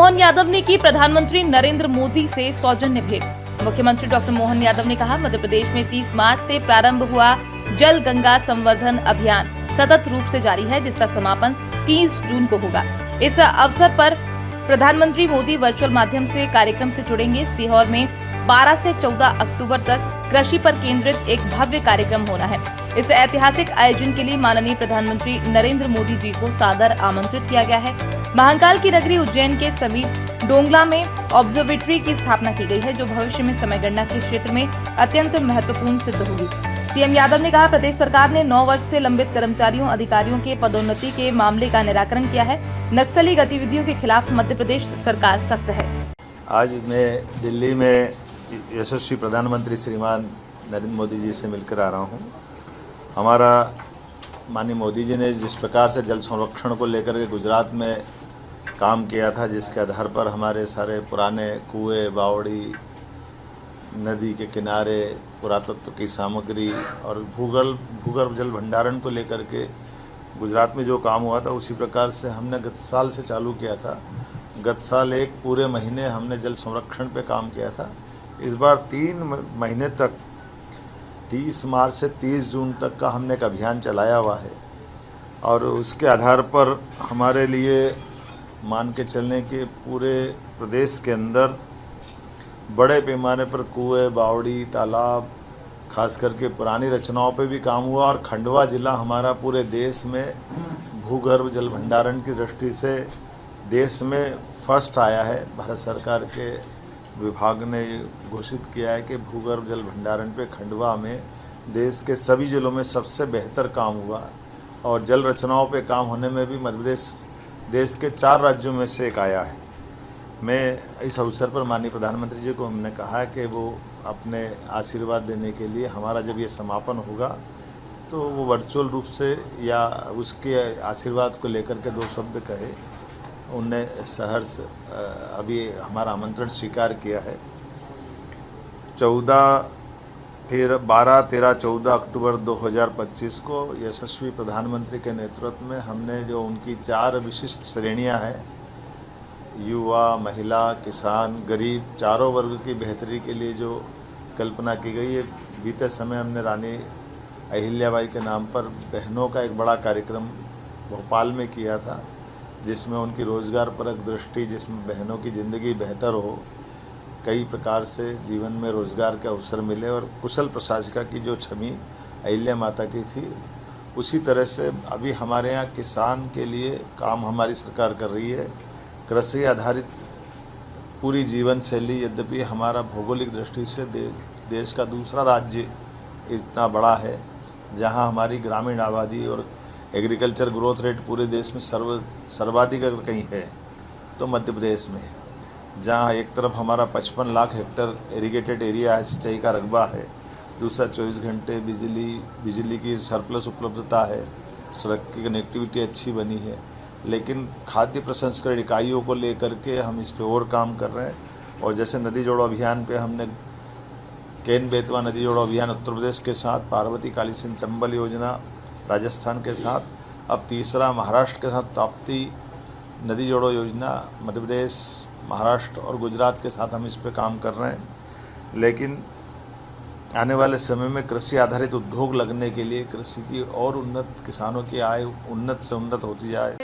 मोहन यादव ने की प्रधानमंत्री नरेंद्र मोदी से सौजन्य भेंट। मुख्यमंत्री डॉक्टर मोहन यादव ने कहा, मध्य प्रदेश में 30 मार्च से प्रारंभ हुआ जल गंगा संवर्धन अभियान सतत रूप से जारी है, जिसका समापन 30 जून को होगा। इस अवसर पर प्रधानमंत्री मोदी वर्चुअल माध्यम से कार्यक्रम से जुड़ेंगे। सीहोर में 12 से 14 अक्टूबर तक कृषि पर केंद्रित एक भव्य कार्यक्रम होना है। इस ऐतिहासिक आयोजन के लिए माननीय प्रधानमंत्री नरेंद्र मोदी जी को सादर आमंत्रित किया गया है। महाकाल की नगरी उज्जैन के समीप डोंगला में ऑब्जर्वेटरी की स्थापना की गई है, जो भविष्य में समयगणना के क्षेत्र में अत्यंत महत्वपूर्ण सिद्ध होगी। सीएम यादव ने कहा, प्रदेश सरकार ने 9 वर्ष से लंबित कर्मचारियों अधिकारियों के पदोन्नति के मामले का निराकरण किया है। नक्सली गतिविधियों के खिलाफ मध्य प्रदेश सरकार सख्त है। आज मैं दिल्ली में यशस्वी प्रधानमंत्री श्रीमान नरेंद्र मोदी जी से मिलकर आ रहा हूँ। हमारा माननीय मोदी जी ने जिस प्रकार से जल संरक्षण को लेकर के गुजरात में काम किया था, जिसके आधार पर हमारे सारे पुराने कुएं, बावड़ी, नदी के किनारे, पुरातत्व की सामग्री और भूगर्भ जल भंडारण को लेकर के गुजरात में जो काम हुआ था, उसी प्रकार से हमने गत साल से चालू किया था। गत साल एक पूरे महीने हमने जल संरक्षण पे काम किया था। इस बार 3 महीने तक 30 मार्च से 30 जून तक का हमने एक अभियान चलाया हुआ है और उसके आधार पर हमारे लिए मान के चलने के पूरे प्रदेश के अंदर बड़े पैमाने पर कुएं, बावड़ी, तालाब, खास करके पुरानी रचनाओं पे भी काम हुआ और खंडवा जिला हमारा पूरे देश में भूगर्भ जल भंडारण की दृष्टि से देश में फर्स्ट आया है। भारत सरकार के विभाग ने घोषित किया है कि भूगर्भ जल भंडारण पे खंडवा में देश के सभी जिलों में सबसे बेहतर काम हुआ और जल रचनाओं पे काम होने में भी मध्य प्रदेश देश के 4 राज्यों में से एक आया है। मैं इस अवसर पर माननीय प्रधानमंत्री जी को हमने कहा कि वो अपने आशीर्वाद देने के लिए हमारा जब ये समापन होगा तो वो वर्चुअल रूप से या उसके आशीर्वाद को लेकर के 2 शब्द कहे। उनने सहर्ष अभी हमारा आमंत्रण स्वीकार किया है। 12, 13, 14 अक्टूबर 2025 को यशस्वी प्रधानमंत्री के नेतृत्व में हमने जो उनकी 4 विशिष्ट श्रेणियां हैं, युवा, महिला, किसान, गरीब, चारों वर्ग की बेहतरी के लिए जो कल्पना की गई है। बीते समय हमने रानी अहिल्याबाई के नाम पर बहनों का एक बड़ा कार्यक्रम भोपाल में किया था, जिसमें उनकी रोज़गार परक दृष्टि, जिसमें बहनों की ज़िंदगी बेहतर हो, कई प्रकार से जीवन में रोज़गार के अवसर मिले और कुशल प्रशासिका की जो छवि अहिल्या माता की थी, उसी तरह से अभी हमारे यहाँ किसान के लिए काम हमारी सरकार कर रही है। कृषि आधारित पूरी जीवन शैली, यद्यपि हमारा भौगोलिक दृष्टि से देश का दूसरा राज्य इतना बड़ा है, जहाँ हमारी ग्रामीण आबादी और एग्रीकल्चर ग्रोथ रेट पूरे देश में सर्वाधिक अगर कहीं है तो मध्य प्रदेश में है, जहाँ एक तरफ हमारा 55 लाख हेक्टेयर इरिगेटेड एरिया है, सिंचाई का रकबा है, दूसरा 24 घंटे बिजली की सरप्लस उपलब्धता है, सड़क की कनेक्टिविटी अच्छी बनी है। लेकिन खाद्य प्रसंस्करण इकाइयों को लेकर के हम इस पे और काम कर रहे हैं। और जैसे नदी जोड़ो अभियान पे हमने केन बेतवा नदी जोड़ो अभियान उत्तर प्रदेश के साथ, पार्वती काली सिंध चंबल योजना राजस्थान के साथ, अब तीसरा महाराष्ट्र के साथ ताप्ती नदी जोड़ो योजना मध्य प्रदेश, महाराष्ट्र और गुजरात के साथ हम इस पे काम कर रहे हैं। लेकिन आने वाले समय में कृषि आधारित उद्योग लगने के लिए कृषि की और उन्नत, किसानों की आय उन्नत से उन्नत होती जाए।